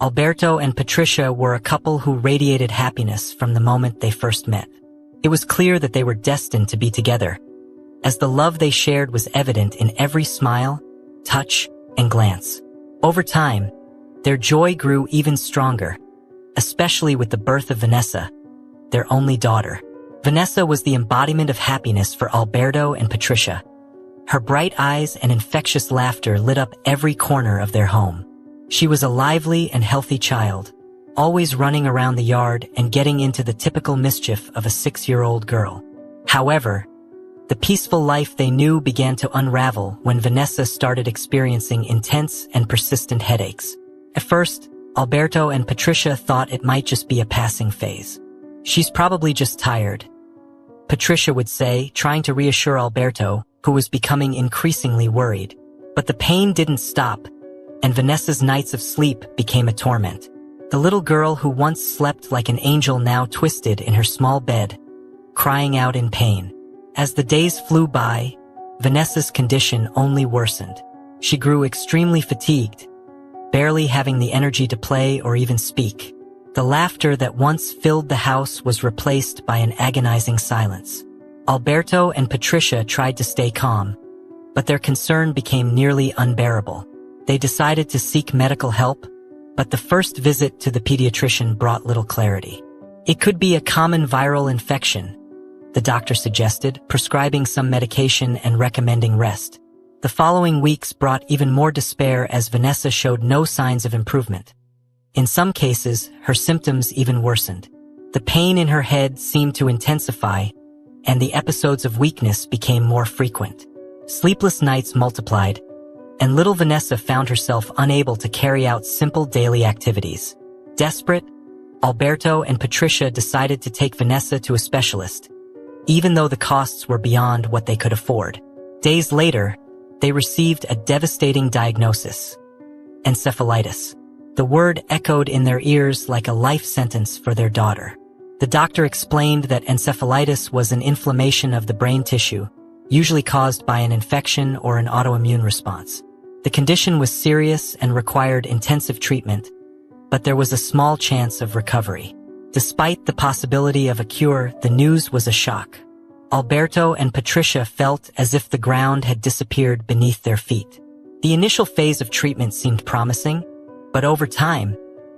Alberto and Patricia were a couple who radiated happiness from the moment they first met. It was clear that they were destined to be together, as the love they shared was evident in every smile, touch, and glance. Over time, their joy grew even stronger, especially with the birth of Vanessa, their only daughter. Vanessa was the embodiment of happiness for Alberto and Patricia. Her bright eyes and infectious laughter lit up every corner of their home. She was a lively and healthy child, always running around the yard and getting into the typical mischief of a 6-year-old girl. However, the peaceful life they knew began to unravel when Vanessa started experiencing intense and persistent headaches. At first, Alberto and Patricia thought it might just be a passing phase. "She's probably just tired," Patricia would say, trying to reassure Alberto, who was becoming increasingly worried. But the pain didn't stop, and Vanessa's nights of sleep became a torment. The little girl who once slept like an angel now twisted in her small bed, crying out in pain. As the days flew by, Vanessa's condition only worsened. She grew extremely fatigued, barely having the energy to play or even speak. The laughter that once filled the house was replaced by an agonizing silence. Alberto and Patricia tried to stay calm, but their concern became nearly unbearable. They decided to seek medical help, but the first visit to the pediatrician brought little clarity. It could be a common viral infection, the doctor suggested, prescribing some medication and recommending rest. The following weeks brought even more despair as Vanessa showed no signs of improvement. In some cases, her symptoms even worsened. The pain in her head seemed to intensify, and the episodes of weakness became more frequent. Sleepless nights multiplied, and little Vanessa found herself unable to carry out simple daily activities. Desperate, Alberto and Patricia decided to take Vanessa to a specialist, even though the costs were beyond what they could afford. Days later, they received a devastating diagnosis: encephalitis. The word echoed in their ears like a life sentence for their daughter. The doctor explained that encephalitis was an inflammation of the brain tissue, usually caused by an infection or an autoimmune response. The condition was serious and required intensive treatment, but there was a small chance of recovery. Despite the possibility of a cure, the news was a shock. Alberto and Patricia felt as if the ground had disappeared beneath their feet. The initial phase of treatment seemed promising, but over time,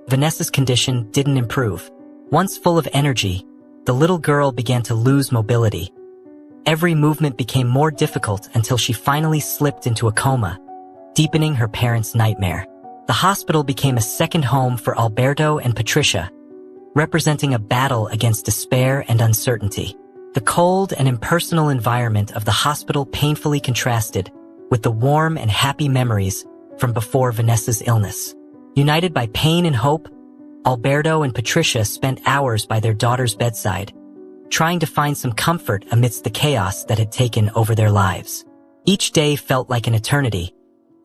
Vanessa's condition didn't improve. Once full of energy, the little girl began to lose mobility. Every movement became more difficult until she finally slipped into a coma, deepening her parents' nightmare. The hospital became a second home for Alberto and Patricia, representing a battle against despair and uncertainty. The cold and impersonal environment of the hospital painfully contrasted with the warm and happy memories from before Vanessa's illness. United by pain and hope, Alberto and Patricia spent hours by their daughter's bedside, trying to find some comfort amidst the chaos that had taken over their lives. Each day felt like an eternity,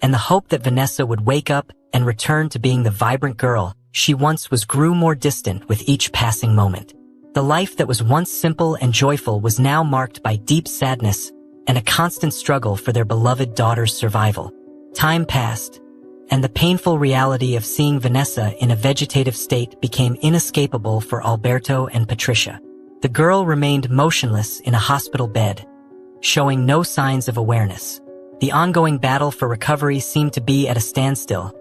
and the hope that Vanessa would wake up and return to being the vibrant girl she once was grew more distant with each passing moment. The life that was once simple and joyful was now marked by deep sadness and a constant struggle for their beloved daughter's survival. Time passed, and the painful reality of seeing Vanessa in a vegetative state became inescapable for Alberto and Patricia. The girl remained motionless in a hospital bed, showing no signs of awareness. The ongoing battle for recovery seemed to be at a standstill,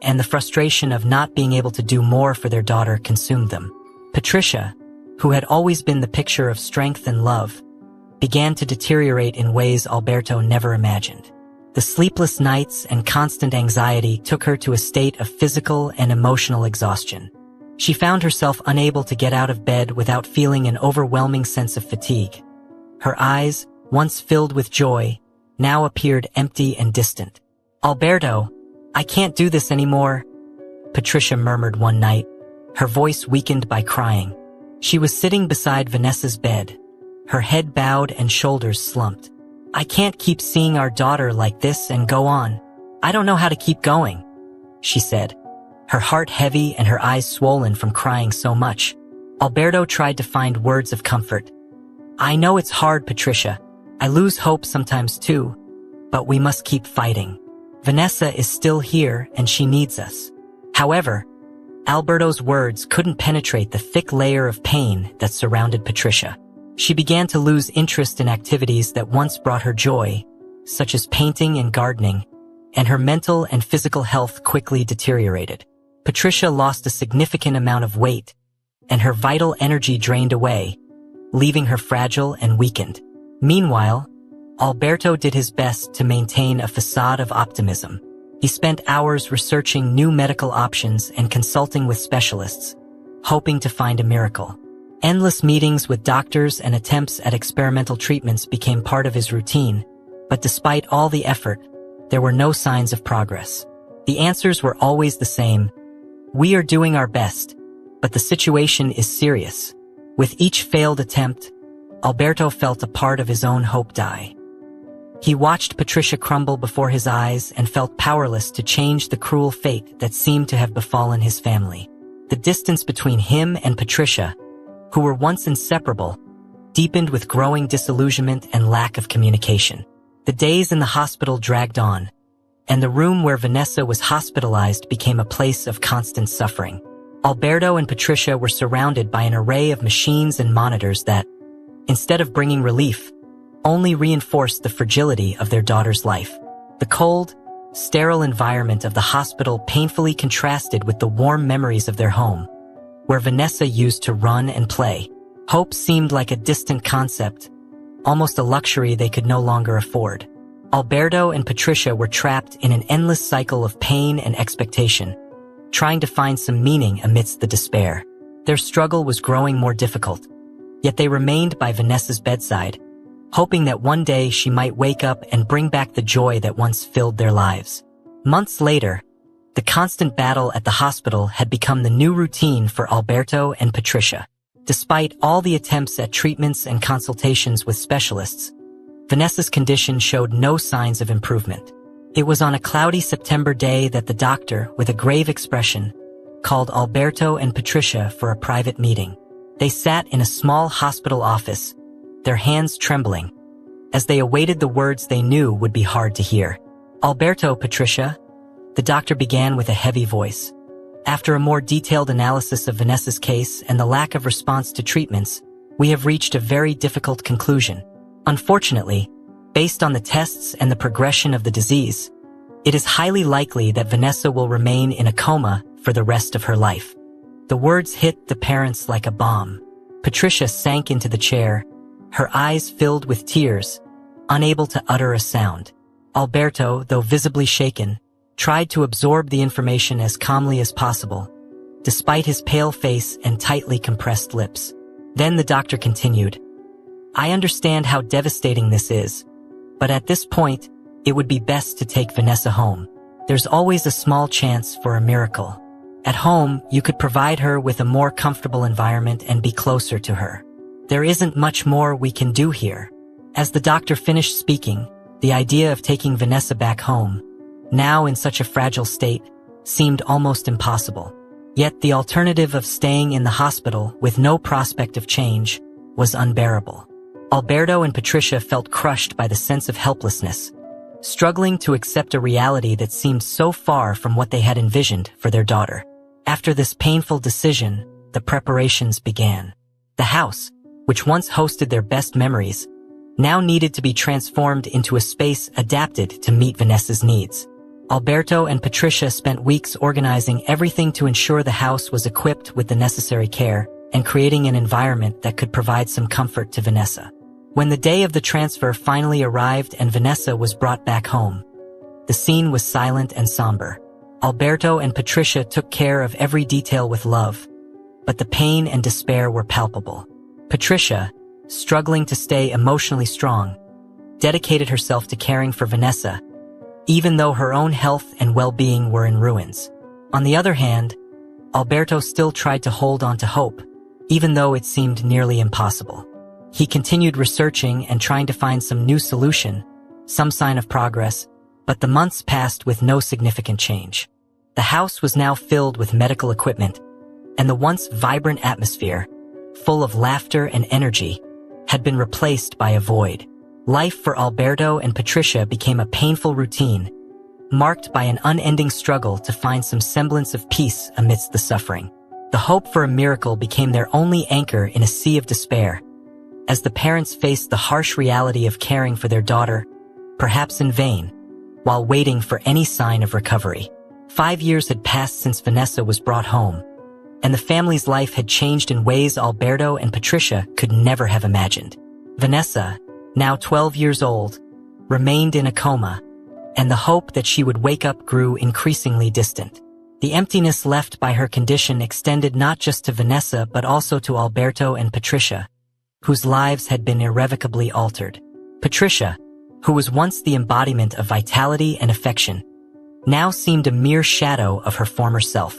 and the frustration of not being able to do more for their daughter consumed them. Patricia, who had always been the picture of strength and love, began to deteriorate in ways Alberto never imagined. The sleepless nights and constant anxiety took her to a state of physical and emotional exhaustion. She found herself unable to get out of bed without feeling an overwhelming sense of fatigue. Her eyes, once filled with joy, now appeared empty and distant. "Alberto, I can't do this anymore," Patricia murmured one night, her voice weakened by crying. She was sitting beside Vanessa's bed, her head bowed and shoulders slumped. "I can't keep seeing our daughter like this and go on. I don't know how to keep going," she said, her heart heavy and her eyes swollen from crying so much. Alberto tried to find words of comfort. "I know it's hard, Patricia. I lose hope sometimes too, but we must keep fighting. Vanessa is still here and she needs us." However, Alberto's words couldn't penetrate the thick layer of pain that surrounded Patricia. She began to lose interest in activities that once brought her joy, such as painting and gardening, and her mental and physical health quickly deteriorated. Patricia lost a significant amount of weight, and her vital energy drained away, leaving her fragile and weakened. Meanwhile, Alberto did his best to maintain a facade of optimism. He spent hours researching new medical options and consulting with specialists, hoping to find a miracle. Endless meetings with doctors and attempts at experimental treatments became part of his routine, but despite all the effort, there were no signs of progress. The answers were always the same: "We are doing our best, but the situation is serious." With each failed attempt, Alberto felt a part of his own hope die. He watched Patricia crumble before his eyes and felt powerless to change the cruel fate that seemed to have befallen his family. The distance between him and Patricia, who were once inseparable, deepened with growing disillusionment and lack of communication. The days in the hospital dragged on, and the room where Vanessa was hospitalized became a place of constant suffering. Alberto and Patricia were surrounded by an array of machines and monitors that, instead of bringing relief, only reinforced the fragility of their daughter's life. The cold, sterile environment of the hospital painfully contrasted with the warm memories of their home, where Vanessa used to run and play. Hope seemed like a distant concept, almost a luxury they could no longer afford. Alberto and Patricia were trapped in an endless cycle of pain and expectation, trying to find some meaning amidst the despair. Their struggle was growing more difficult, yet they remained by Vanessa's bedside, hoping that one day she might wake up and bring back the joy that once filled their lives. Months later, the constant battle at the hospital had become the new routine for Alberto and Patricia. Despite all the attempts at treatments and consultations with specialists, Vanessa's condition showed no signs of improvement. It was on a cloudy September day that the doctor, with a grave expression, called Alberto and Patricia for a private meeting. They sat in a small hospital office, their hands trembling, as they awaited the words they knew would be hard to hear. "Alberto, Patricia," the doctor began with a heavy voice. "After a more detailed analysis of Vanessa's case and the lack of response to treatments, we have reached a very difficult conclusion. Unfortunately, based on the tests and the progression of the disease, it is highly likely that Vanessa will remain in a coma for the rest of her life." The words hit the parents like a bomb. Patricia sank into the chair, her eyes filled with tears, unable to utter a sound. Alberto, though visibly shaken, tried to absorb the information as calmly as possible, despite his pale face and tightly compressed lips. Then the doctor continued, "I understand how devastating this is, but at this point, it would be best to take Vanessa home. There's always a small chance for a miracle. At home, you could provide her with a more comfortable environment and be closer to her. There isn't much more we can do here." As the doctor finished speaking, the idea of taking Vanessa back home, now in such a fragile state, seemed almost impossible. Yet the alternative of staying in the hospital with no prospect of change was unbearable. Alberto and Patricia felt crushed by the sense of helplessness, struggling to accept a reality that seemed so far from what they had envisioned for their daughter. After this painful decision, the preparations began. The house, which once hosted their best memories, now needed to be transformed into a space adapted to meet Vanessa's needs. Alberto and Patricia spent weeks organizing everything to ensure the house was equipped with the necessary care and creating an environment that could provide some comfort to Vanessa. When the day of the transfer finally arrived and Vanessa was brought back home, the scene was silent and somber. Alberto and Patricia took care of every detail with love, but the pain and despair were palpable. Patricia, struggling to stay emotionally strong, dedicated herself to caring for Vanessa, even though her own health and well-being were in ruins. On the other hand, Alberto still tried to hold on to hope, even though it seemed nearly impossible. He continued researching and trying to find some new solution, some sign of progress, but the months passed with no significant change. The house was now filled with medical equipment, and the once vibrant atmosphere, full of laughter and energy, had been replaced by a void. Life for Alberto and Patricia became a painful routine, marked by an unending struggle to find some semblance of peace amidst the suffering. The hope for a miracle became their only anchor in a sea of despair, as the parents faced the harsh reality of caring for their daughter, perhaps in vain, while waiting for any sign of recovery. 5 years had passed since Vanessa was brought home, and the family's life had changed in ways Alberto and Patricia could never have imagined. Vanessa, now 12 years old, remained in a coma, and the hope that she would wake up grew increasingly distant. The emptiness left by her condition extended not just to Vanessa but also to Alberto and Patricia, whose lives had been irrevocably altered. Patricia, who was once the embodiment of vitality and affection, now seemed a mere shadow of her former self.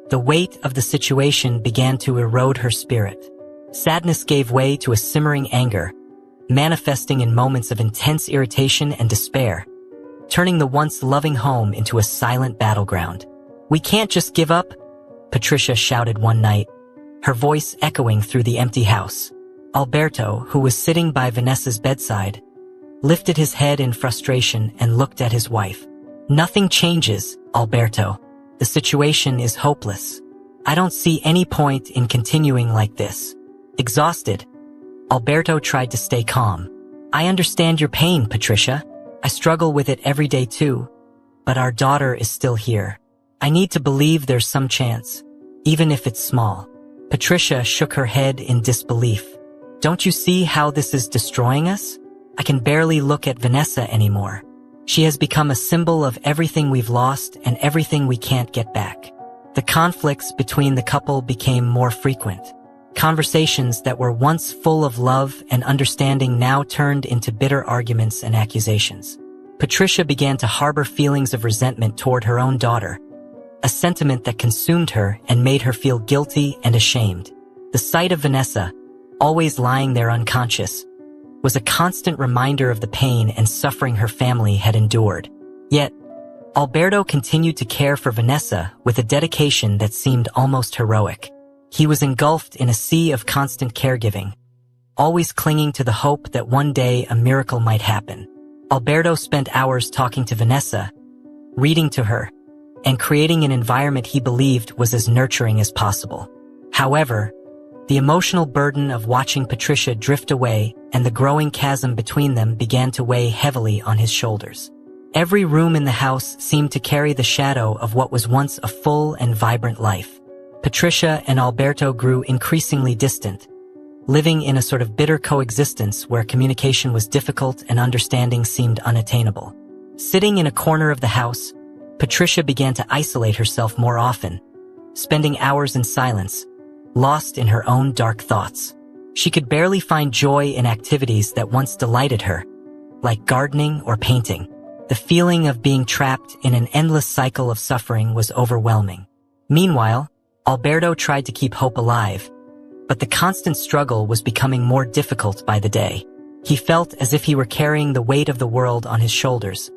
The weight of the situation began to erode her spirit. Sadness gave way to a simmering anger, manifesting in moments of intense irritation and despair, turning the once loving home into a silent battleground. "We can't just give up," Patricia shouted one night, her voice echoing through the empty house. Alberto, who was sitting by Vanessa's bedside, lifted his head in frustration and looked at his wife. "Nothing changes, Alberto. The situation is hopeless. I don't see any point in continuing like this." Exhausted, Alberto tried to stay calm. "I understand your pain, Patricia. I struggle with it every day too. But our daughter is still here. I need to believe there's some chance, even if it's small." Patricia shook her head in disbelief. "Don't you see how this is destroying us? I can barely look at Vanessa anymore. She has become a symbol of everything we've lost and everything we can't get back." The conflicts between the couple became more frequent. Conversations that were once full of love and understanding now turned into bitter arguments and accusations. Patricia began to harbor feelings of resentment toward her own daughter, a sentiment that consumed her and made her feel guilty and ashamed. The sight of Vanessa, always lying there unconscious, was a constant reminder of the pain and suffering her family had endured. Yet, Alberto continued to care for Vanessa with a dedication that seemed almost heroic. He was engulfed in a sea of constant caregiving, always clinging to the hope that one day a miracle might happen. Alberto spent hours talking to Vanessa, reading to her, and creating an environment he believed was as nurturing as possible. However, the emotional burden of watching Patricia drift away and the growing chasm between them began to weigh heavily on his shoulders. Every room in the house seemed to carry the shadow of what was once a full and vibrant life. Patricia and Alberto grew increasingly distant, living in a sort of bitter coexistence where communication was difficult and understanding seemed unattainable. Sitting in a corner of the house, Patricia began to isolate herself more often, spending hours in silence, lost in her own dark thoughts. She could barely find joy in activities that once delighted her, like gardening or painting. The feeling of being trapped in an endless cycle of suffering was overwhelming. Meanwhile, Alberto tried to keep hope alive, but the constant struggle was becoming more difficult by the day. He felt as if he were carrying the weight of the world on his shoulders,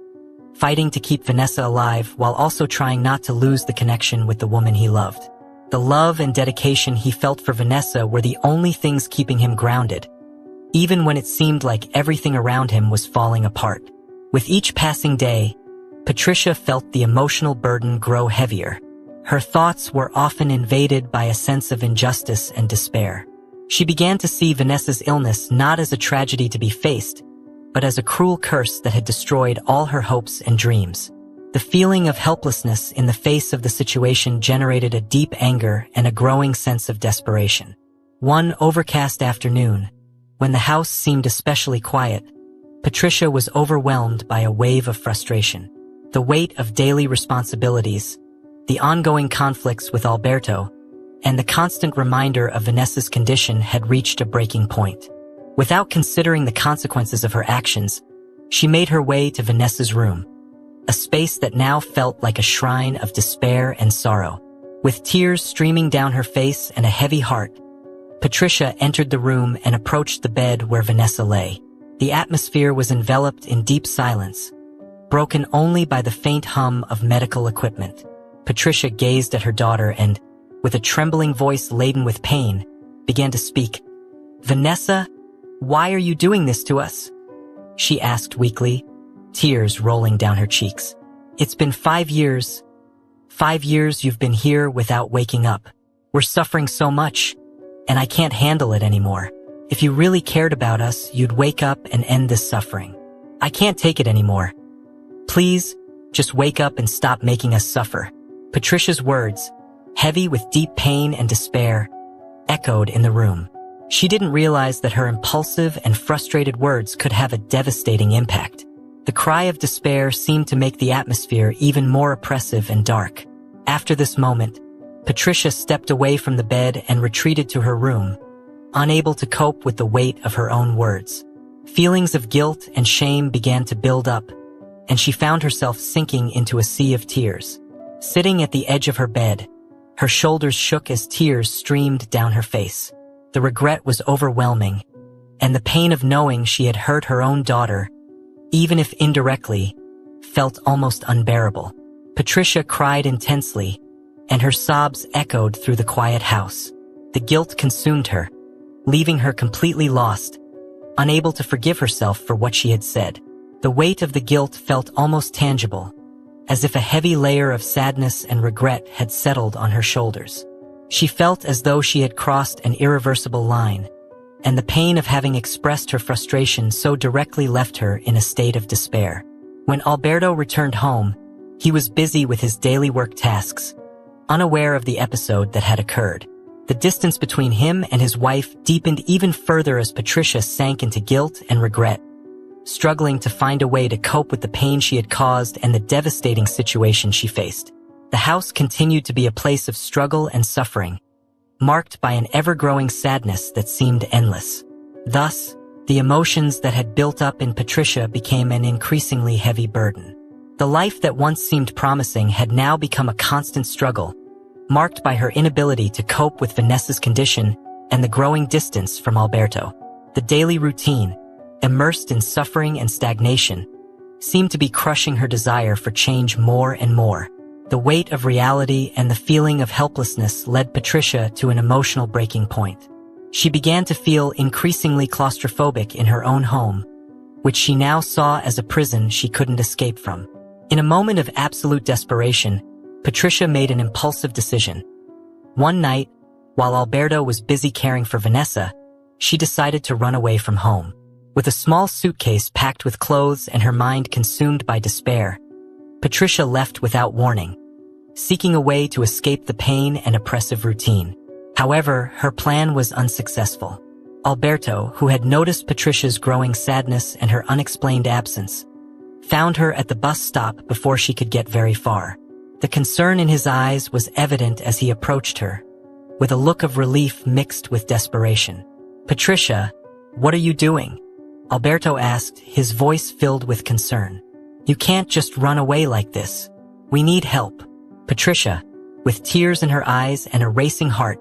fighting to keep Vanessa alive while also trying not to lose the connection with the woman he loved. The love and dedication he felt for Vanessa were the only things keeping him grounded, even when it seemed like everything around him was falling apart. With each passing day, Patricia felt the emotional burden grow heavier. Her thoughts were often invaded by a sense of injustice and despair. She began to see Vanessa's illness not as a tragedy to be faced, but as a cruel curse that had destroyed all her hopes and dreams. The feeling of helplessness in the face of the situation generated a deep anger and a growing sense of desperation. One overcast afternoon, when the house seemed especially quiet, Patricia was overwhelmed by a wave of frustration. The weight of daily responsibilities, the ongoing conflicts with Alberto, and the constant reminder of Vanessa's condition had reached a breaking point. Without considering the consequences of her actions, she made her way to Vanessa's room, a space that now felt like a shrine of despair and sorrow. With tears streaming down her face and a heavy heart, Patricia entered the room and approached the bed where Vanessa lay. The atmosphere was enveloped in deep silence, broken only by the faint hum of medical equipment. Patricia gazed at her daughter and, with a trembling voice laden with pain, began to speak. "Vanessa, why are you doing this to us?" she asked weakly, tears rolling down her cheeks. It's been 5 years. 5 years you've been here without waking up. We're suffering so much, and I can't handle it anymore. If you really cared about us, you'd wake up and end this suffering. I can't take it anymore. Please, just wake up and stop making us suffer." Patricia's words, heavy with deep pain and despair, echoed in the room. She didn't realize that her impulsive and frustrated words could have a devastating impact. The cry of despair seemed to make the atmosphere even more oppressive and dark. After this moment, Patricia stepped away from the bed and retreated to her room, unable to cope with the weight of her own words. Feelings of guilt and shame began to build up, and she found herself sinking into a sea of tears. Sitting at the edge of her bed, her shoulders shook as tears streamed down her face. The regret was overwhelming, and the pain of knowing she had hurt her own daughter, even if indirectly, felt almost unbearable. Patricia cried intensely, and her sobs echoed through the quiet house. The guilt consumed her, leaving her completely lost, unable to forgive herself for what she had said. The weight of the guilt felt almost tangible, as if a heavy layer of sadness and regret had settled on her shoulders. She felt as though she had crossed an irreversible line, and the pain of having expressed her frustration so directly left her in a state of despair. When Alberto returned home, he was busy with his daily work tasks, unaware of the episode that had occurred. The distance between him and his wife deepened even further as Patricia sank into guilt and regret, struggling to find a way to cope with the pain she had caused and the devastating situation she faced. The house continued to be a place of struggle and suffering, marked by an ever-growing sadness that seemed endless. Thus, the emotions that had built up in Patricia became an increasingly heavy burden. The life that once seemed promising had now become a constant struggle, marked by her inability to cope with Vanessa's condition and the growing distance from Alberto. The daily routine, immersed in suffering and stagnation, seemed to be crushing her desire for change more and more. The weight of reality and the feeling of helplessness led Patricia to an emotional breaking point. She began to feel increasingly claustrophobic in her own home, which she now saw as a prison she couldn't escape from. In a moment of absolute desperation, Patricia made an impulsive decision. One night, while Alberto was busy caring for Vanessa, she decided to run away from home. With a small suitcase packed with clothes and her mind consumed by despair, Patricia left without warning, seeking a way to escape the pain and oppressive routine. However, her plan was unsuccessful. Alberto, who had noticed Patricia's growing sadness and her unexplained absence, found her at the bus stop before she could get very far. The concern in his eyes was evident as he approached her, with a look of relief mixed with desperation. "Patricia, what are you doing?" Alberto asked, his voice filled with concern. "You can't just run away like this. We need help." Patricia, with tears in her eyes and a racing heart,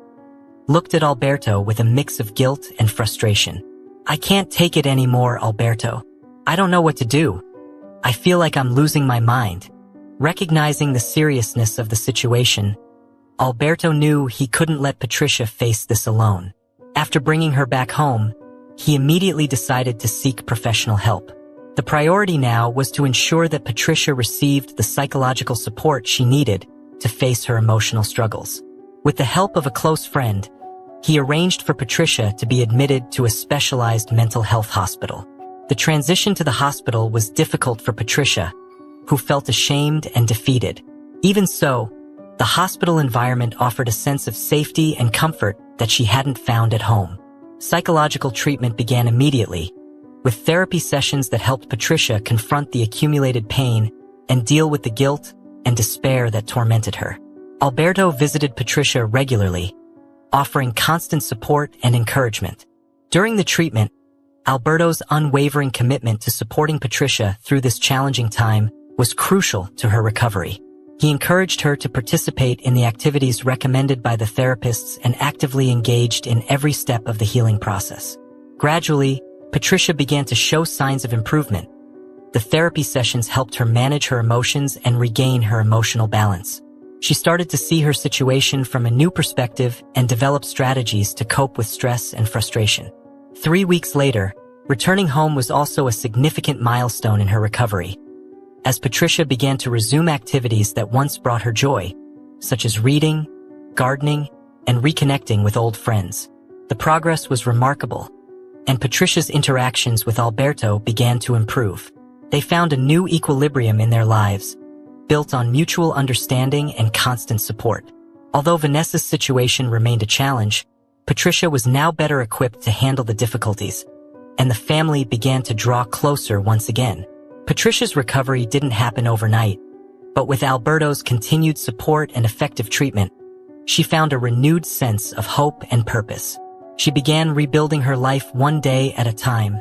looked at Alberto with a mix of guilt and frustration. "I can't take it anymore, Alberto. I don't know what to do. I feel like I'm losing my mind." Recognizing the seriousness of the situation, Alberto knew he couldn't let Patricia face this alone. After bringing her back home, he immediately decided to seek professional help. The priority now was to ensure that Patricia received the psychological support she needed to face her emotional struggles. With the help of a close friend, he arranged for Patricia to be admitted to a specialized mental health hospital. The transition to the hospital was difficult for Patricia, who felt ashamed and defeated. Even so, the hospital environment offered a sense of safety and comfort that she hadn't found at home. Psychological treatment began immediately, with therapy sessions that helped Patricia confront the accumulated pain and deal with the guilt and despair that tormented her. Alberto visited Patricia regularly, offering constant support and encouragement. During the treatment, Alberto's unwavering commitment to supporting Patricia through this challenging time was crucial to her recovery. He encouraged her to participate in the activities recommended by the therapists and actively engaged in every step of the healing process. Gradually, Patricia began to show signs of improvement. The therapy sessions helped her manage her emotions and regain her emotional balance. She started to see her situation from a new perspective and develop strategies to cope with stress and frustration. 3 weeks later, returning home was also a significant milestone in her recovery. as Patricia began to resume activities that once brought her joy, such as reading, gardening, and reconnecting with old friends. The progress was remarkable, and Patricia's interactions with Alberto began to improve. They found a new equilibrium in their lives, built on mutual understanding and constant support. Although Vanessa's situation remained a challenge, Patricia was now better equipped to handle the difficulties, and the family began to draw closer once again. Patricia's recovery didn't happen overnight, but with Alberto's continued support and effective treatment, she found a renewed sense of hope and purpose. She began rebuilding her life one day at a time,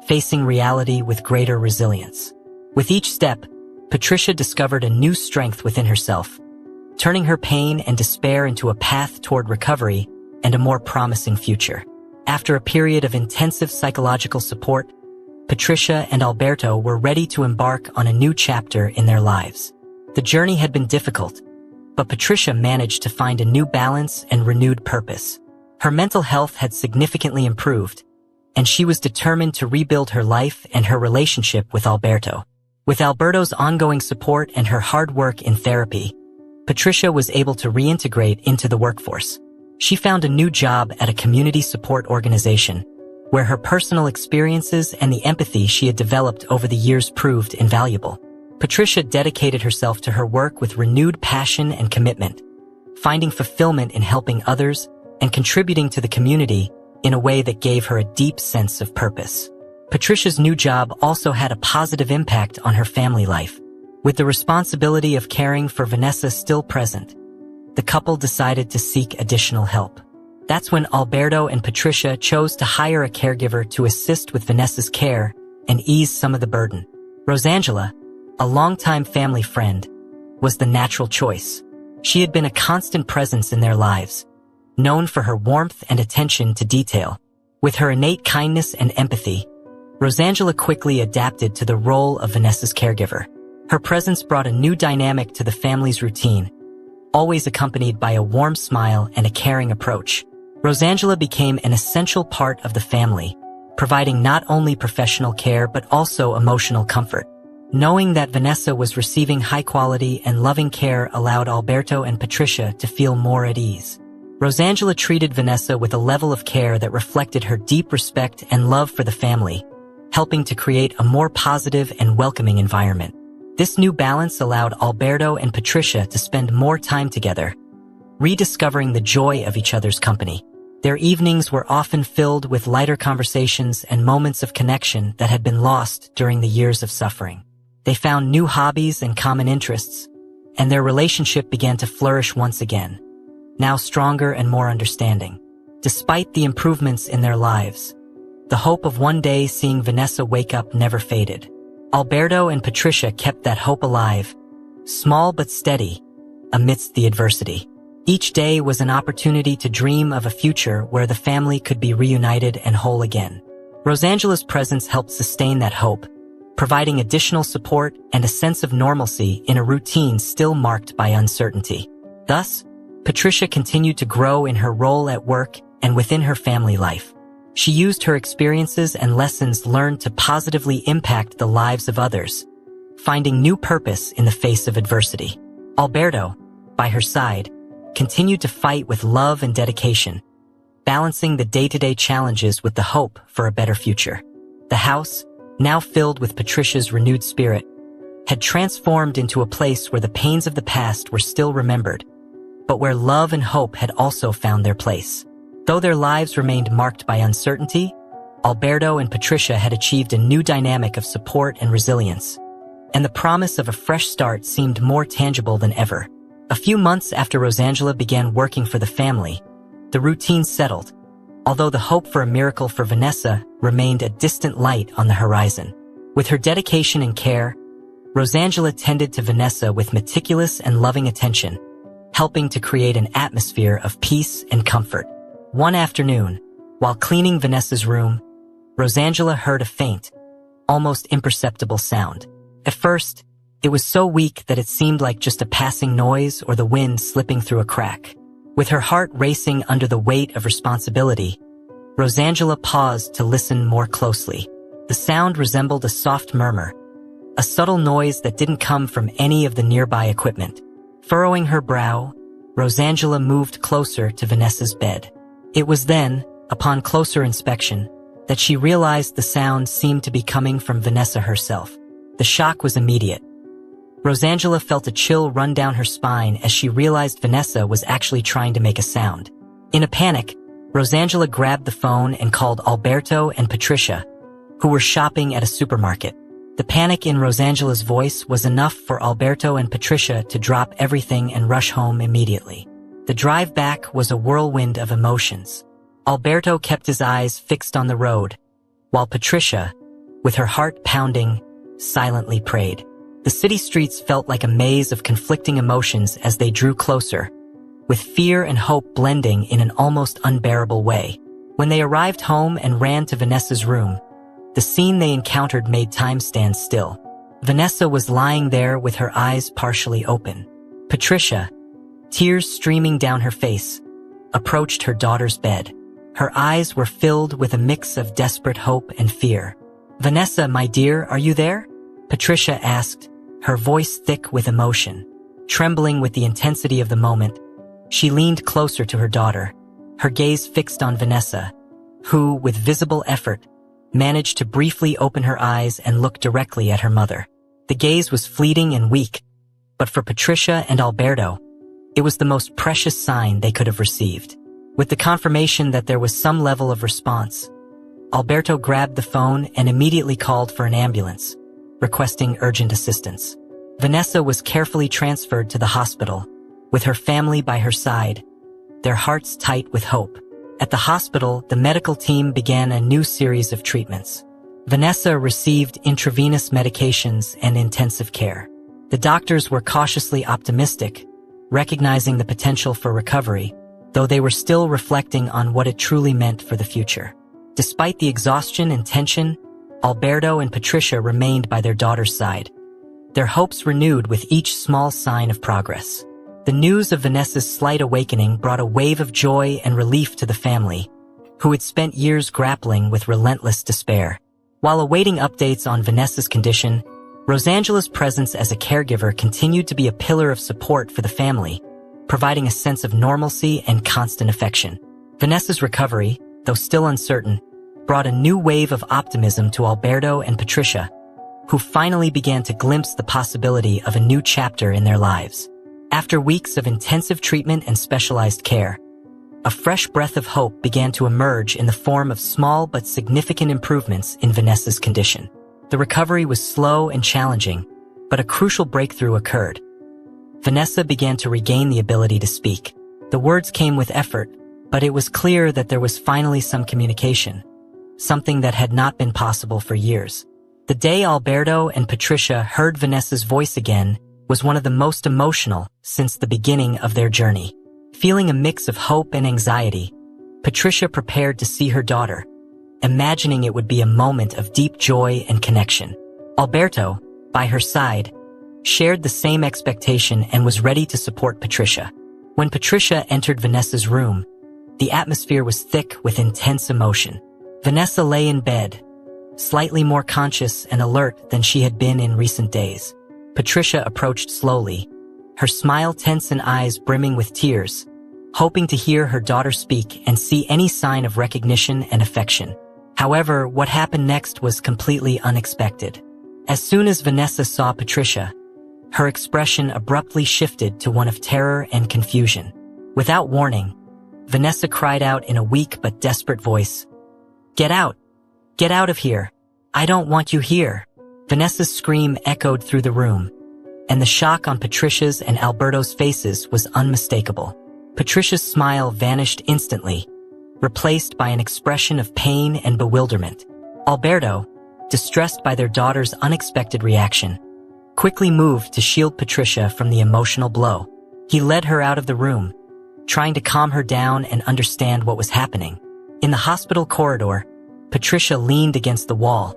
facing reality with greater resilience. With each step, Patricia discovered a new strength within herself, turning her pain and despair into a path toward recovery and a more promising future. After a period of intensive psychological support, Patricia and Alberto were ready to embark on a new chapter in their lives. The journey had been difficult, but Patricia managed to find a new balance and renewed purpose. Her mental health had significantly improved, and she was determined to rebuild her life and her relationship with Alberto. With Alberto's ongoing support and her hard work in therapy, Patricia was able to reintegrate into the workforce. She found a new job at a community support organization, where her personal experiences and the empathy she had developed over the years proved invaluable. Patricia dedicated herself to her work with renewed passion and commitment, finding fulfillment in helping others and contributing to the community in a way that gave her a deep sense of purpose. Patricia's new job also had a positive impact on her family life. With the responsibility of caring for Vanessa still present, the couple decided to seek additional help. That's when Alberto and Patricia chose to hire a caregiver to assist with Vanessa's care and ease some of the burden. Rosangela, a longtime family friend, was the natural choice. She had been a constant presence in their lives, known for her warmth and attention to detail. With her innate kindness and empathy, Rosangela quickly adapted to the role of Vanessa's caregiver. Her presence brought a new dynamic to the family's routine, always accompanied by a warm smile and a caring approach. Rosangela became an essential part of the family, providing not only professional care but also emotional comfort. Knowing that Vanessa was receiving high-quality and loving care allowed Alberto and Patricia to feel more at ease. Rosangela treated Vanessa with a level of care that reflected her deep respect and love for the family, helping to create a more positive and welcoming environment. This new balance allowed Alberto and Patricia to spend more time together, rediscovering the joy of each other's company. Their evenings were often filled with lighter conversations and moments of connection that had been lost during the years of suffering. They found new hobbies and common interests, and their relationship began to flourish once again, now stronger and more understanding. Despite the improvements in their lives, the hope of one day seeing Vanessa wake up never faded. Alberto and Patricia kept that hope alive, small but steady, amidst the adversity. Each day was an opportunity to dream of a future where the family could be reunited and whole again. Rosangela's presence helped sustain that hope, providing additional support and a sense of normalcy in a routine still marked by uncertainty. Thus, Patricia continued to grow in her role at work and within her family life. She used her experiences and lessons learned to positively impact the lives of others, finding new purpose in the face of adversity. Alberto, by her side, continued to fight with love and dedication, balancing the day-to-day challenges with the hope for a better future. The house, now filled with Patricia's renewed spirit, had transformed into a place where the pains of the past were still remembered, but where love and hope had also found their place. Though their lives remained marked by uncertainty, Alberto and Patricia had achieved a new dynamic of support and resilience, and the promise of a fresh start seemed more tangible than ever. A few months after Rosangela began working for the family, the routine settled, although the hope for a miracle for Vanessa remained a distant light on the horizon. With her dedication and care, Rosangela tended to Vanessa with meticulous and loving attention, helping to create an atmosphere of peace and comfort. One afternoon, while cleaning Vanessa's room, Rosangela heard a faint, almost imperceptible sound. At first, it was so weak that it seemed like just a passing noise or the wind slipping through a crack. With her heart racing under the weight of responsibility, Rosangela paused to listen more closely. The sound resembled a soft murmur, a subtle noise that didn't come from any of the nearby equipment. Furrowing her brow, Rosangela moved closer to Vanessa's bed. It was then, upon closer inspection, that she realized the sound seemed to be coming from Vanessa herself. The shock was immediate. Rosangela felt a chill run down her spine as she realized Vanessa was actually trying to make a sound. In a panic, Rosangela grabbed the phone and called Alberto and Patricia, who were shopping at a supermarket. The panic in Rosangela's voice was enough for Alberto and Patricia to drop everything and rush home immediately. The drive back was a whirlwind of emotions. Alberto kept his eyes fixed on the road, while Patricia, with her heart pounding, silently prayed. The city streets felt like a maze of conflicting emotions as they drew closer, with fear and hope blending in an almost unbearable way. When they arrived home and ran to Vanessa's room, the scene they encountered made time stand still. Vanessa was lying there with her eyes partially open. Patricia, tears streaming down her face, approached her daughter's bed. Her eyes were filled with a mix of desperate hope and fear. "Vanessa, my dear, are you there?" Patricia asked, her voice thick with emotion. Trembling with the intensity of the moment, she leaned closer to her daughter, her gaze fixed on Vanessa, who, with visible effort, managed to briefly open her eyes and look directly at her mother. The gaze was fleeting and weak, but for Patricia and Alberto, it was the most precious sign they could have received. With the confirmation that there was some level of response, Alberto grabbed the phone and immediately called for an ambulance, requesting urgent assistance. Vanessa was carefully transferred to the hospital, with her family by her side, their hearts tight with hope. At the hospital, the medical team began a new series of treatments. Vanessa received intravenous medications and intensive care. The doctors were cautiously optimistic, recognizing the potential for recovery, though they were still reflecting on what it truly meant for the future. Despite the exhaustion and tension, Alberto and Patricia remained by their daughter's side, their hopes renewed with each small sign of progress. The news of Vanessa's slight awakening brought a wave of joy and relief to the family, who had spent years grappling with relentless despair. While awaiting updates on Vanessa's condition, Rosangela's presence as a caregiver continued to be a pillar of support for the family, providing a sense of normalcy and constant affection. Vanessa's recovery, though still uncertain, brought a new wave of optimism to Alberto and Patricia, who finally began to glimpse the possibility of a new chapter in their lives. After weeks of intensive treatment and specialized care, a fresh breath of hope began to emerge in the form of small but significant improvements in Vanessa's condition. The recovery was slow and challenging, but a crucial breakthrough occurred. Vanessa began to regain the ability to speak. The words came with effort, but it was clear that there was finally some communication, something that had not been possible for years. The day Alberto and Patricia heard Vanessa's voice again was one of the most emotional since the beginning of their journey. Feeling a mix of hope and anxiety, Patricia prepared to see her daughter, imagining it would be a moment of deep joy and connection. Alberto, by her side, shared the same expectation and was ready to support Patricia. When Patricia entered Vanessa's room, the atmosphere was thick with intense emotion. Vanessa lay in bed, slightly more conscious and alert than she had been in recent days. Patricia approached slowly, her smile tense and eyes brimming with tears, hoping to hear her daughter speak and see any sign of recognition and affection. However, what happened next was completely unexpected. As soon as Vanessa saw Patricia, her expression abruptly shifted to one of terror and confusion. Without warning, Vanessa cried out in a weak but desperate voice, "Get out! Get out of here! I don't want you here!" Vanessa's scream echoed through the room, and the shock on Patricia's and Alberto's faces was unmistakable. Patricia's smile vanished instantly, replaced by an expression of pain and bewilderment. Alberto, distressed by their daughter's unexpected reaction, quickly moved to shield Patricia from the emotional blow. He led her out of the room, trying to calm her down and understand what was happening. In the hospital corridor, Patricia leaned against the wall,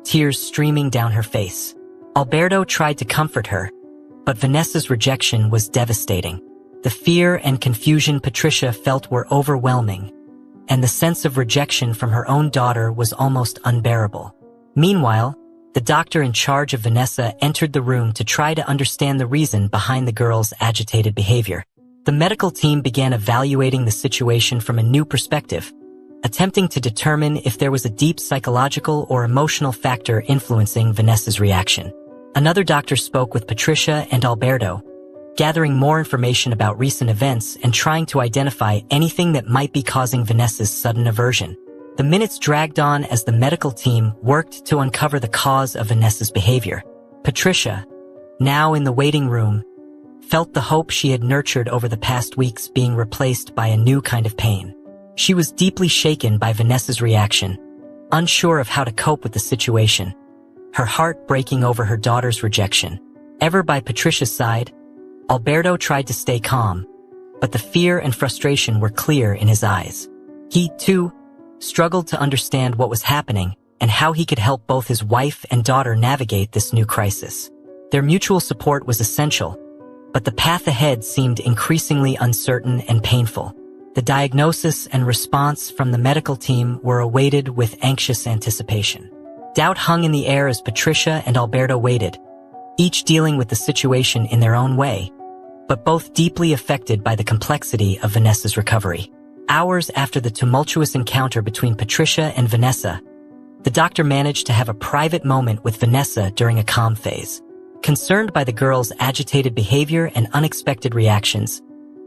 tears streaming down her face. Alberto tried to comfort her, but Vanessa's rejection was devastating. The fear and confusion Patricia felt were overwhelming, and the sense of rejection from her own daughter was almost unbearable. Meanwhile, The doctor in charge of Vanessa entered the room to try to understand the reason behind the girl's agitated behavior. The medical team began evaluating the situation from a new perspective, attempting to determine if there was a deep psychological or emotional factor influencing Vanessa's reaction. Another doctor spoke with Patricia and Alberto, gathering more information about recent events and trying to identify anything that might be causing Vanessa's sudden aversion. The minutes dragged on as the medical team worked to uncover the cause of Vanessa's behavior. Patricia, now in the waiting room, felt the hope she had nurtured over the past weeks being replaced by a new kind of pain. She was deeply shaken by Vanessa's reaction, unsure of how to cope with the situation, her heart breaking over her daughter's rejection. Ever by Patricia's side, Alberto tried to stay calm, but the fear and frustration were clear in his eyes. He, too, struggled to understand what was happening and how he could help both his wife and daughter navigate this new crisis. Their mutual support was essential, but the path ahead seemed increasingly uncertain and painful. The diagnosis and response from the medical team were awaited with anxious anticipation. Doubt hung in the air as Patricia and Alberto waited, each dealing with the situation in their own way, but both deeply affected by the complexity of Vanessa's recovery. Hours after the tumultuous encounter between Patricia and Vanessa, the doctor managed to have a private moment with Vanessa during a calm phase. Concerned by the girl's agitated behavior and unexpected reactions,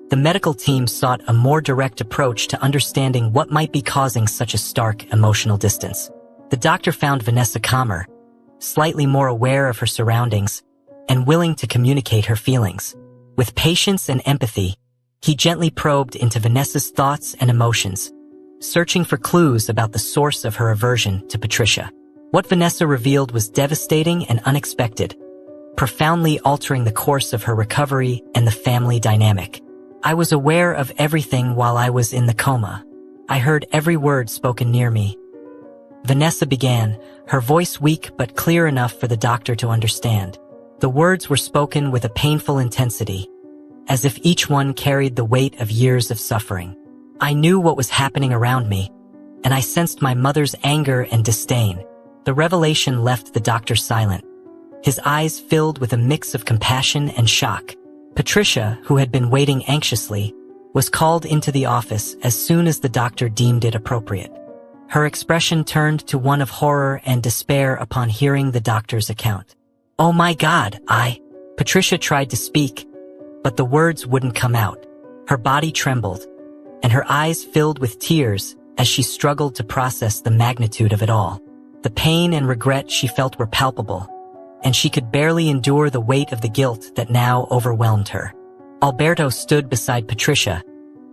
the medical team sought a more direct approach to understanding what might be causing such a stark emotional distance. The doctor found Vanessa calmer, slightly more aware of her surroundings, and willing to communicate her feelings. With patience and empathy, he gently probed into Vanessa's thoughts and emotions, searching for clues about the source of her aversion to Patricia. What Vanessa revealed was devastating and unexpected, profoundly altering the course of her recovery and the family dynamic. "I was aware of everything while I was in the coma. I heard every word spoken near me," Vanessa began, her voice weak but clear enough for the doctor to understand. The words were spoken with a painful intensity, as if each one carried the weight of years of suffering. "I knew what was happening around me, and I sensed my mother's anger and disdain." The revelation left the doctor silent, his eyes filled with a mix of compassion and shock. Patricia, who had been waiting anxiously, was called into the office as soon as the doctor deemed it appropriate. Her expression turned to one of horror and despair upon hearing the doctor's account. "Oh my God, Patricia tried to speak, but the words wouldn't come out. Her body trembled, and her eyes filled with tears as she struggled to process the magnitude of it all. The pain and regret she felt were palpable, and she could barely endure the weight of the guilt that now overwhelmed her. Alberto stood beside Patricia,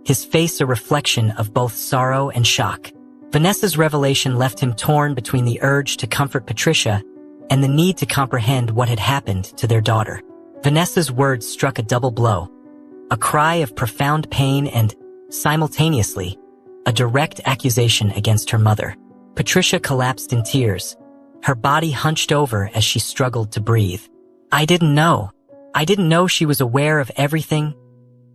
his face a reflection of both sorrow and shock. Vanessa's revelation left him torn between the urge to comfort Patricia and the need to comprehend what had happened to their daughter. Vanessa's words struck a double blow, a cry of profound pain and, simultaneously, a direct accusation against her mother. Patricia collapsed in tears, her body hunched over as she struggled to breathe. I didn't know she was aware of everything,"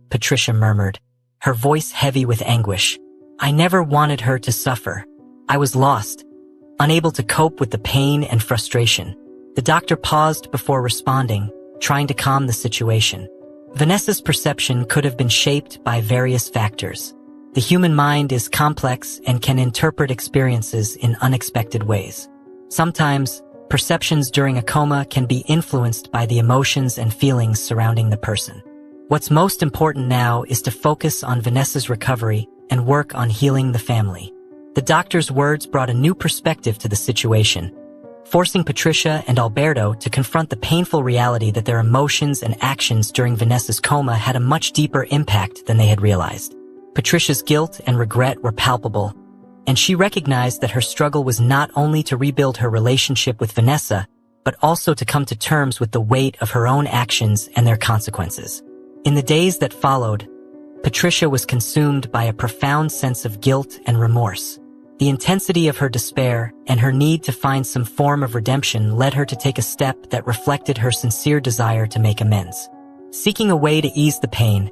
Patricia murmured, her voice heavy with anguish. "I never wanted her to suffer. I was lost, unable to cope with the pain and frustration." The doctor paused before responding, trying to calm the situation. Vanessa's perception could have been shaped by various factors. The human mind is complex and can interpret experiences in unexpected ways. Sometimes, perceptions during a coma can be influenced by the emotions and feelings surrounding the person. What's most important now is to focus on Vanessa's recovery and work on healing the family. The doctor's words brought a new perspective to the situation, forcing Patricia and Alberto to confront the painful reality that their emotions and actions during Vanessa's coma had a much deeper impact than they had realized. Patricia's guilt and regret were palpable, and she recognized that her struggle was not only to rebuild her relationship with Vanessa, but also to come to terms with the weight of her own actions and their consequences. In the days that followed, Patricia was consumed by a profound sense of guilt and remorse. The intensity of her despair and her need to find some form of redemption led her to take a step that reflected her sincere desire to make amends. Seeking a way to ease the pain,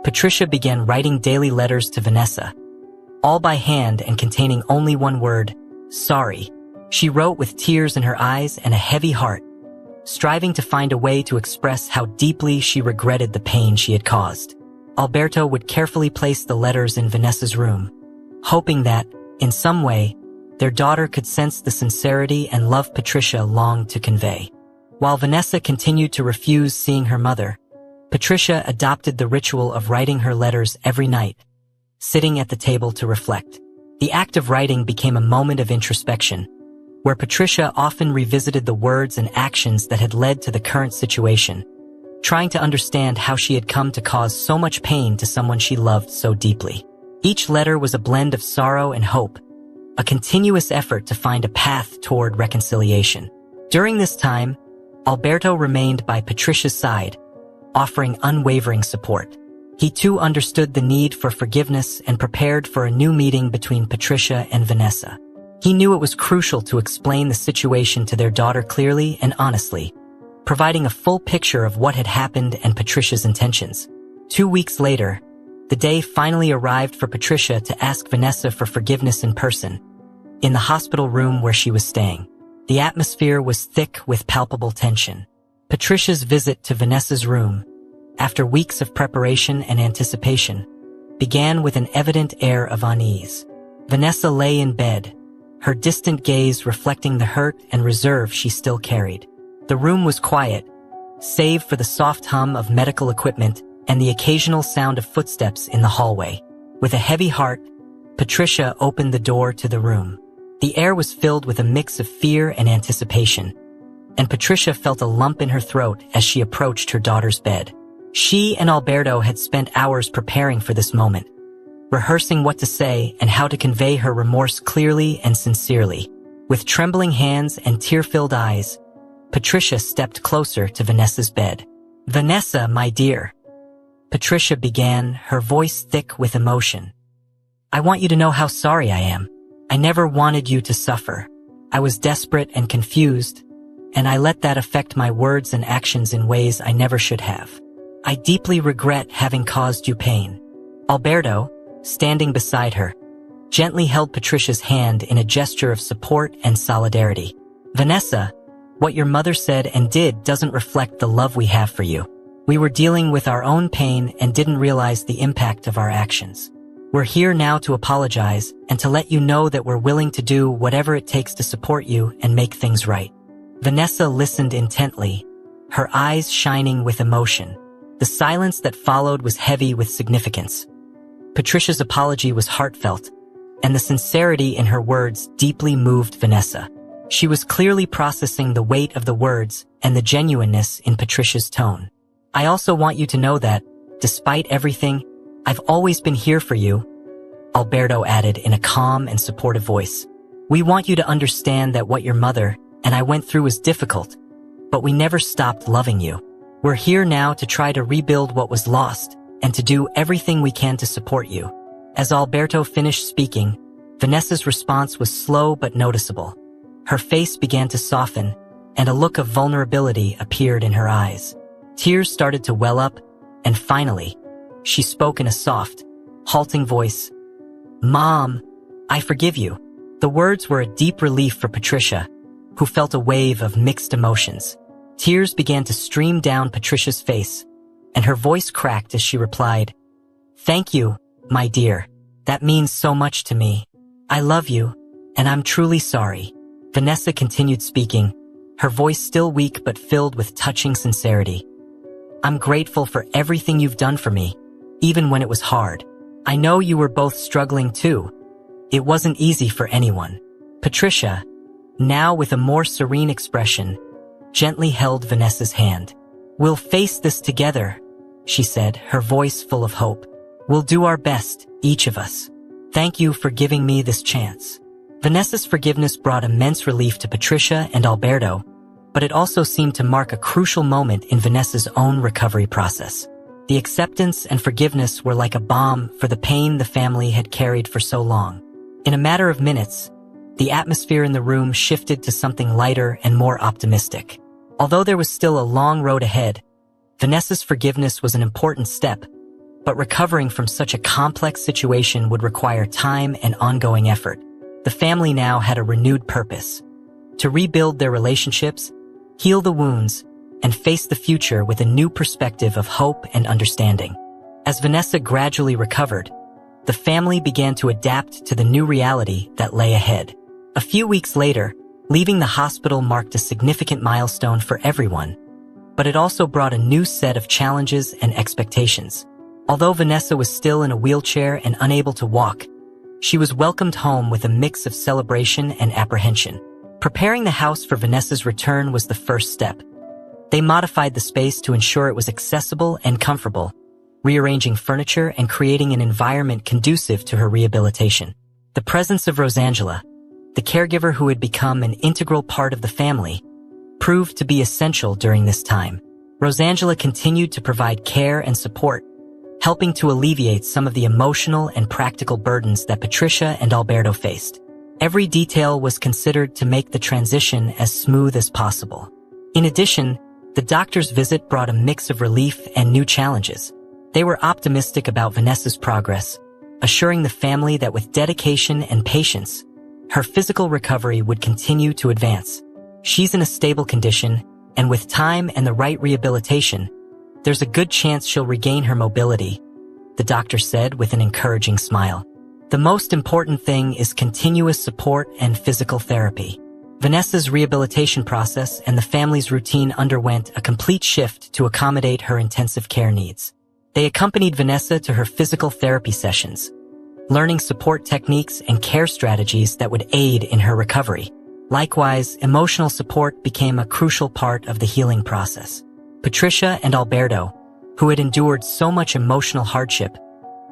Patricia began writing daily letters to Vanessa, all by hand and containing only one word, sorry. She wrote with tears in her eyes and a heavy heart, striving to find a way to express how deeply she regretted the pain she had caused. Alberto would carefully place the letters in Vanessa's room, hoping that, in some way, their daughter could sense the sincerity and love Patricia longed to convey. While Vanessa continued to refuse seeing her mother, Patricia adopted the ritual of writing her letters every night, sitting at the table to reflect. The act of writing became a moment of introspection, where Patricia often revisited the words and actions that had led to the current situation, trying to understand how she had come to cause so much pain to someone she loved so deeply. Each letter was a blend of sorrow and hope, a continuous effort to find a path toward reconciliation. During this time, Alberto remained by Patricia's side, offering unwavering support. He too understood the need for forgiveness and prepared for a new meeting between Patricia and Vanessa. He knew it was crucial to explain the situation to their daughter clearly and honestly, providing a full picture of what had happened and Patricia's intentions. 2 weeks later, the day finally arrived for Patricia to ask Vanessa for forgiveness in person, in the hospital room where she was staying. The atmosphere was thick with palpable tension. Patricia's visit to Vanessa's room, after weeks of preparation and anticipation, began with an evident air of unease. Vanessa lay in bed, her distant gaze reflecting the hurt and reserve she still carried. The room was quiet, save for the soft hum of medical equipment and the occasional sound of footsteps in the hallway. With a heavy heart, Patricia opened the door to the room. The air was filled with a mix of fear and anticipation, and Patricia felt a lump in her throat as she approached her daughter's bed. She and Alberto had spent hours preparing for this moment, rehearsing what to say and how to convey her remorse clearly and sincerely. With trembling hands and tear-filled eyes, Patricia stepped closer to Vanessa's bed. "Vanessa, my dear," Patricia began, her voice thick with emotion. "I want you to know how sorry I am. I never wanted you to suffer. I was desperate and confused, and I let that affect my words and actions in ways I never should have. I deeply regret having caused you pain." Alberto, standing beside her, gently held Patricia's hand in a gesture of support and solidarity. "Vanessa, what your mother said and did doesn't reflect the love we have for you. We were dealing with our own pain and didn't realize the impact of our actions. We're here now to apologize and to let you know that we're willing to do whatever it takes to support you and make things right." Vanessa listened intently, her eyes shining with emotion. The silence that followed was heavy with significance. Patricia's apology was heartfelt, and the sincerity in her words deeply moved Vanessa. She was clearly processing the weight of the words and the genuineness in Patricia's tone. "I also want you to know that, despite everything, I've always been here for you," Alberto added in a calm and supportive voice. "We want you to understand that what your mother and I went through was difficult, but we never stopped loving you. We're here now to try to rebuild what was lost and to do everything we can to support you." As Alberto finished speaking, Vanessa's response was slow but noticeable. Her face began to soften, and a look of vulnerability appeared in her eyes. Tears started to well up, and finally, she spoke in a soft, halting voice. "Mom, I forgive you." The words were a deep relief for Patricia, who felt a wave of mixed emotions. Tears began to stream down Patricia's face, and her voice cracked as she replied, "Thank you, my dear. That means so much to me. I love you, and I'm truly sorry." Vanessa continued speaking, her voice still weak but filled with touching sincerity. "I'm grateful for everything you've done for me, even when it was hard. I know you were both struggling too. It wasn't easy for anyone." Patricia, now with a more serene expression, gently held Vanessa's hand. "We'll face this together," she said, her voice full of hope. "We'll do our best, each of us. Thank you for giving me this chance." Vanessa's forgiveness brought immense relief to Patricia and Alberto, but it also seemed to mark a crucial moment in Vanessa's own recovery process. The acceptance and forgiveness were like a balm for the pain the family had carried for so long. In a matter of minutes, the atmosphere in the room shifted to something lighter and more optimistic. Although there was still a long road ahead, Vanessa's forgiveness was an important step, but recovering from such a complex situation would require time and ongoing effort. The family now had a renewed purpose, to rebuild their relationships, heal the wounds, and face the future with a new perspective of hope and understanding. As Vanessa gradually recovered, the family began to adapt to the new reality that lay ahead. A few weeks later, leaving the hospital marked a significant milestone for everyone, but it also brought a new set of challenges and expectations. Although Vanessa was still in a wheelchair and unable to walk, she was welcomed home with a mix of celebration and apprehension. Preparing the house for Vanessa's return was the first step. They modified the space to ensure it was accessible and comfortable, rearranging furniture and creating an environment conducive to her rehabilitation. The presence of Rosangela, the caregiver who had become an integral part of the family, proved to be essential during this time. Rosangela continued to provide care and support, helping to alleviate some of the emotional and practical burdens that Patricia and Alberto faced. Every detail was considered to make the transition as smooth as possible. In addition, the doctor's visit brought a mix of relief and new challenges. They were optimistic about Vanessa's progress, assuring the family that with dedication and patience, her physical recovery would continue to advance. She's in a stable condition, and with time and the right rehabilitation, there's a good chance she'll regain her mobility, the doctor said with an encouraging smile. The most important thing is continuous support and physical therapy. Vanessa's rehabilitation process and the family's routine underwent a complete shift to accommodate her intensive care needs. They accompanied Vanessa to her physical therapy sessions, learning support techniques and care strategies that would aid in her recovery. Likewise, emotional support became a crucial part of the healing process. Patricia and Alberto, who had endured so much emotional hardship,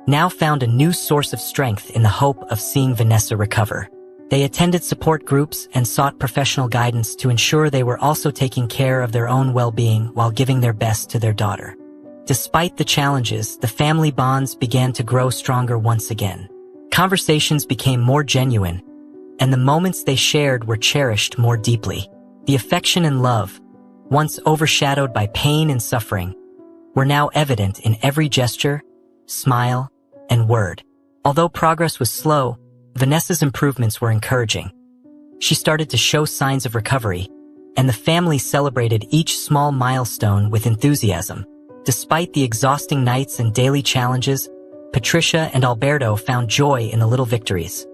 now found a new source of strength in the hope of seeing Vanessa recover. They attended support groups and sought professional guidance to ensure they were also taking care of their own well-being while giving their best to their daughter. Despite the challenges, the family bonds began to grow stronger once again. Conversations became more genuine, and the moments they shared were cherished more deeply. The affection and love, once overshadowed by pain and suffering, were now evident in every gesture, smile, and word. Although progress was slow, Vanessa's improvements were encouraging. She started to show signs of recovery, and the family celebrated each small milestone with enthusiasm. Despite the exhausting nights and daily challenges, Patricia and Alberto found joy in the little victories.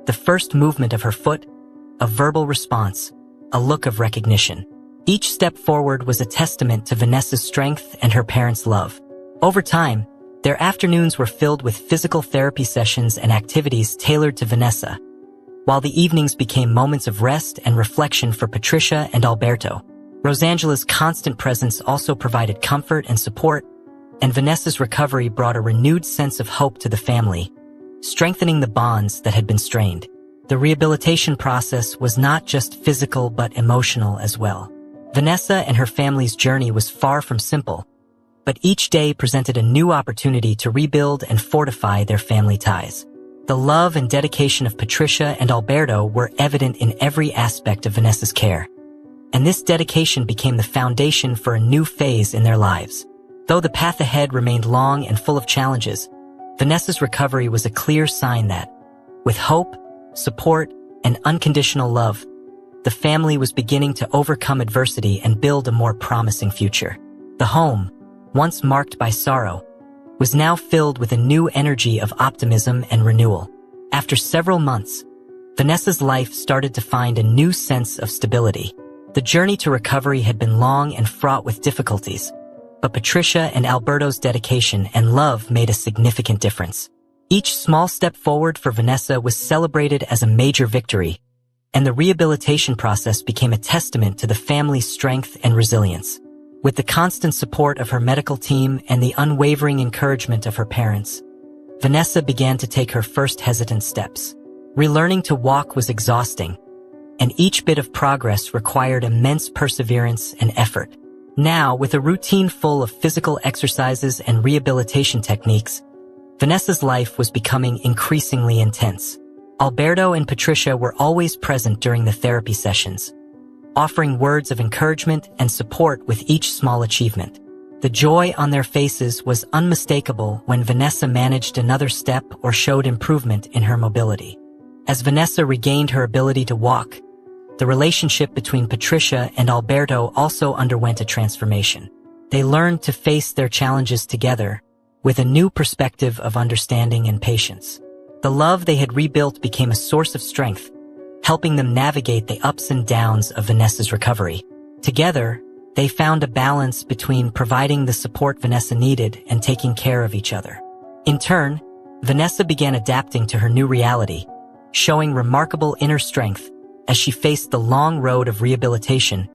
The first movement of her foot, a verbal response, a look of recognition. Each step forward was a testament to Vanessa's strength and her parents' love. Over time, their afternoons were filled with physical therapy sessions and activities tailored to Vanessa, while the evenings became moments of rest and reflection for Patricia and Alberto. Rosangela's constant presence also provided comfort and support, and Vanessa's recovery brought a renewed sense of hope to the family, strengthening the bonds that had been strained. The rehabilitation process was not just physical but emotional as well. Vanessa and her family's journey was far from simple, but each day presented a new opportunity to rebuild and fortify their family ties. The love and dedication of Patricia and Alberto were evident in every aspect of Vanessa's care, and this dedication became the foundation for a new phase in their lives. Though the path ahead remained long and full of challenges, Vanessa's recovery was a clear sign that, with hope, support, and unconditional love, the family was beginning to overcome adversity and build a more promising future. The home, once marked by sorrow, was now filled with a new energy of optimism and renewal. After several months, Vanessa's life started to find a new sense of stability. The journey to recovery had been long and fraught with difficulties, but Patricia and Alberto's dedication and love made a significant difference. Each small step forward for Vanessa was celebrated as a major victory, and the rehabilitation process became a testament to the family's strength and resilience. With the constant support of her medical team and the unwavering encouragement of her parents, Vanessa began to take her first hesitant steps. Relearning to walk was exhausting, and each bit of progress required immense perseverance and effort. Now, with a routine full of physical exercises and rehabilitation techniques, Vanessa's life was becoming increasingly intense. Alberto and Patricia were always present during the therapy sessions, offering words of encouragement and support with each small achievement. The joy on their faces was unmistakable when Vanessa managed another step or showed improvement in her mobility. As Vanessa regained her ability to walk, The relationship between Patricia and Alberto also underwent a transformation. They learned to face their challenges together with a new perspective of understanding and patience. The love they had rebuilt became a source of strength, helping them navigate the ups and downs of Vanessa's recovery. Together, they found a balance between providing the support Vanessa needed and taking care of each other. In turn, Vanessa began adapting to her new reality, showing remarkable inner strength as she faced the long road of rehabilitation